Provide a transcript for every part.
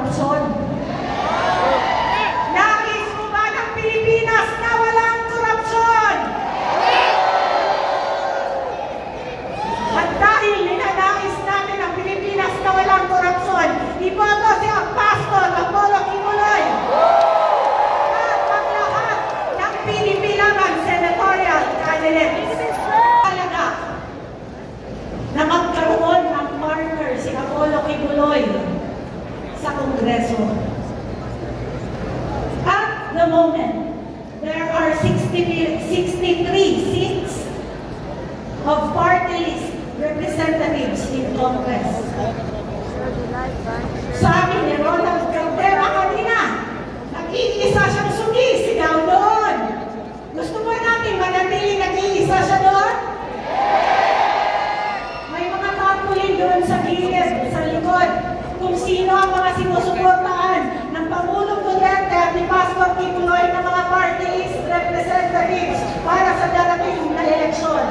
korupsyon? Nais mo ba ng Pilipinas na walang korupsyon? At dahil ninanais natin ang Pilipinas na walang korupsyon, iboto si ang Pastor Apollo Kibuloy at ang lahat ng pinipilangan senatorial candidates. Talaga na magkaroon ng partner si Apollo Kibuloy sa Kongreso. At the moment, there are 63 seats of party list representatives in Congress. Sabi ni Ronald Caldera kanina, nag-iisa siyang sugi, sigaw doon. Gusto mo natin manatili nag-iisa siya doon? May mga tarpaulin doon sa gilid, sa likod, kung sino ang mga sinusuportahan ng Pangulong Duterte at ni Pastor Kibuloy ng mga party list representatives para sa darating na eleksyon.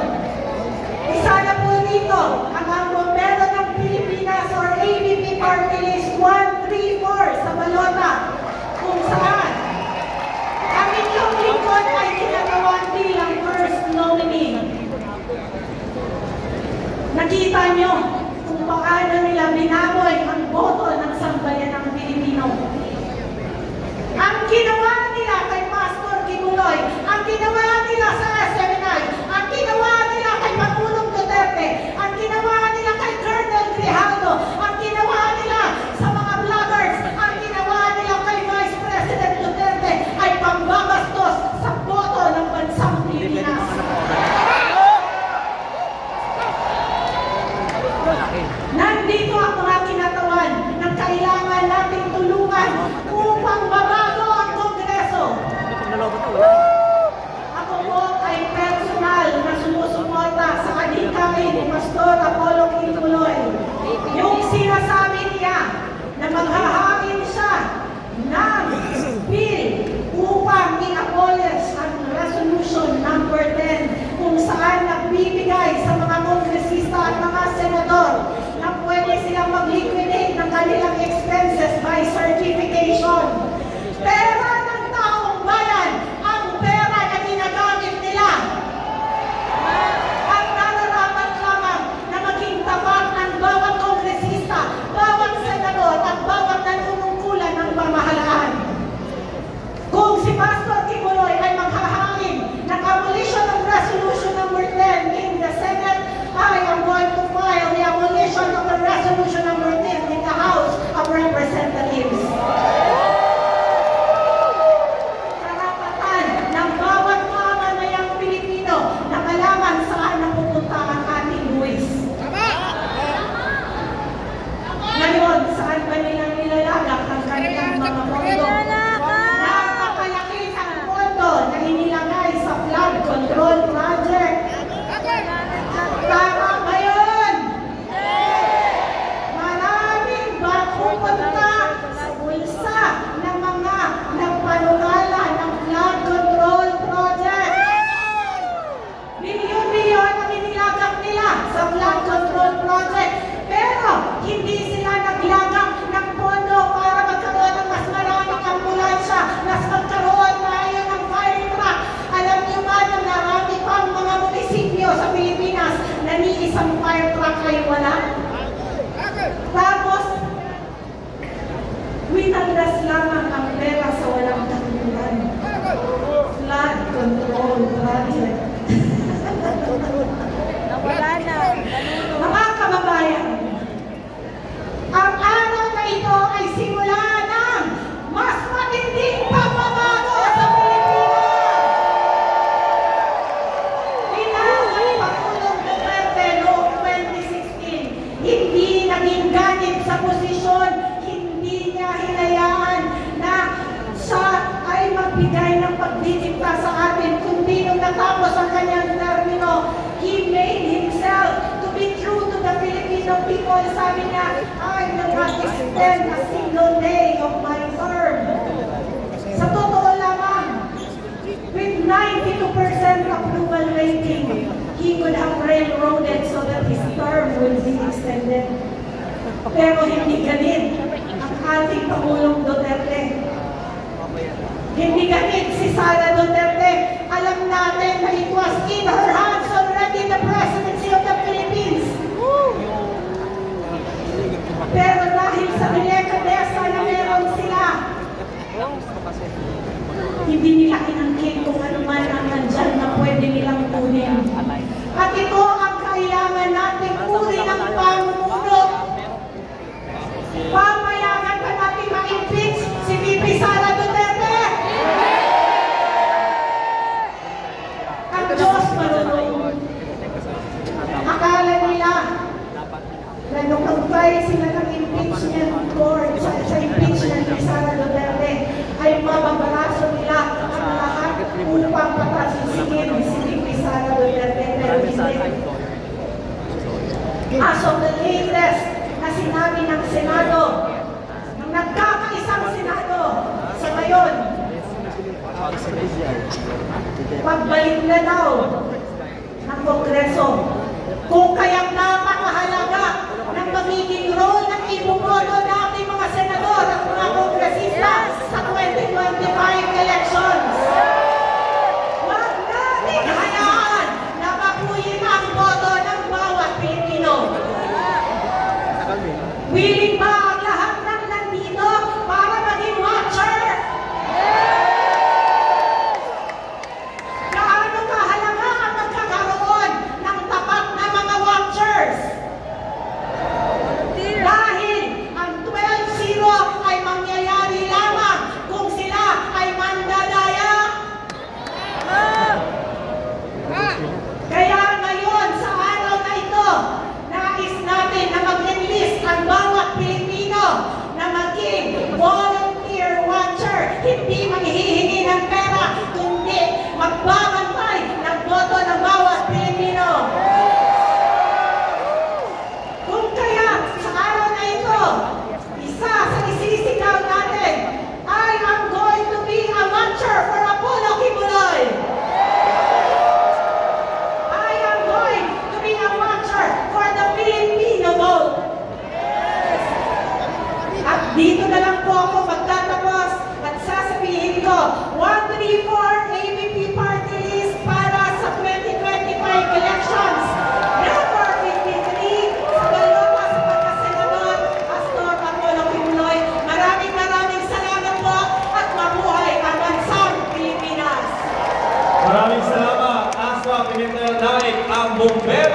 Isa na po dito ang bombero ng Pilipinas or ABP Party List 134 sa Balota, kung saan ang inyong lingkod ay ginagawan bilang first nominee. Nakita nyo kung paano nila binaboy ang boto ng sambayan ng Pilipino. Ang ginawa nila kay Pastor Kibuloy, ang ginawa nila sa SMNI, ang ginawa nila kay Pangulong Duterte, ang ginawa nila kay Colonel Grijaldo, ang ginawa nila sa mga vloggers, ang ginawa nila kay Vice President Duterte ay pambabastos sa boto ng bansang Pilipinas. Nandito ang mga kinatawan na kailangan nating tulungan upang mabago ang Kongreso. Ako po ay personal na sumusuporta sa adhikain ni Pastor Apollo Kibuloy. Yung sinasabi niya na maghahain siya ng bill upang i-abolish ang Resolution number 10 kung saan nagbibigay sa mga kongresista at mga senador na pwede silang mag-liquidate ng kanilang expenses by certification. Pera ng taong bayan ang pera na ginagamit nila. Ang nararapat lamang na maging tapat ang bawat kongresista, bawat senador at bawat nanunungkulan ng pamahalaan. Kung si Pastor Kibuloy ay maghahain ng abolition of Resolution number 10 in the Senate, I am going to file the abolition of the Resolution number 10 in the House of Representatives. Karapatan ng bawat mamamayang Pilipino na malaman saan napupunta ang ating buwis. Ngayon, saan ba nilang nilalagak ang kanilang mga pondo? Napakalaki ang pondo na inilagay sa flood control project. Tama ba yun? Maraming ba pupunta sa bulsa ng mga nagpanukala ng flood control project? Milyon-milyon ang inilagak nila sa flood control project. Pero hindi sila naglagak ng pondo para magkaroon ng mas maraming ambulansya, mas magkaroon tayo ng fire truck. Alam niyo ba na marami pang mga munisipyo sa Pilipinas na ni isang fire truck ay wala? Tapos, winaldas lamang ang pera sa walang katuluan. Flood control project. Wala na. Mga kababayan, ang araw na ito ay simula ng mas matinding pagbabago sa Pilipinas. Pinangan Pangulong Duterte noong 2016, hindi naging ganit sa posisyon, hindi niya hinayaan na siya ay magbigay ng pagdidikta sa atin, kundi nung natapos ang kanyang termino, he made himself to be true to the Filipino people. Sabi niya, I will not extend a single day of my term. Sa totoo lamang, with 92% approval rating, he could have railroaded so that his term will be extended. Pero hindi ganun ang ating Pangulong Duterte. Hindi ganit si Sara Duterte. Alam natin na it was in her hands already the presidency of the Philippines. Pero dahil sa delikadesa na meron sila, hindi nila inangkin kung ano man ang nandyan na pwede nilang kunin. At ito ang kailangan natin uri ng pamumuno. Pamayagan ba natin ma-impeach si VP Sara Duterte? Ang Diyos marunong. Akala nila na nung nag-file sila ng impeachment court sa impeachment ni Sara Duterte ay mababaraso nila ang lahat upang patasinsigin si VP Sara Duterte. Pero hindi. As of the latest na sinabi ng Senado, ng nagkakaisang Senado sa ngayon, pagbalik na daw ng Kongreso. Kung kaya't napakahalaga ng magiging role ng ibumoto natin mga senador at mga kongresista sa 2025 elections. Huwag natin hayaan na mapuyin ang boto ng bawat Pilipino. Willing ba ang lahat ng nandito para maging watcher? Gaano kahalaga ang magkakaroon ng tapat na mga watchers? Dahil ang 12-0 ay mangyayari lamang kung sila ay mandadaya. Kaya ngayon, sa araw na ito, nais natin na mag-enlist ang bawat Pilipino na maging volunteer watcher. Hindi maghihingi ng pera, kundi magbabantay ng boto ng bawat Pilipino. Kung kaya sa araw na ito, isa sa isisigaw natin, I am going to be a watcher for Apollo Kibuloy. I am going to be a watcher for the Filipino vote. At dito na lang po ako magtatapos at sasabihin ko, 134 AVP party list para sa 2025 elections. Number 53, sa Balota sa pagkasenador, Pastor Apollo Kibuloy. Maraming salamat po at mabuhay ang bansang Pilipinas. Maraming salamat, Aswa Pimentel Naik, ang bumbero.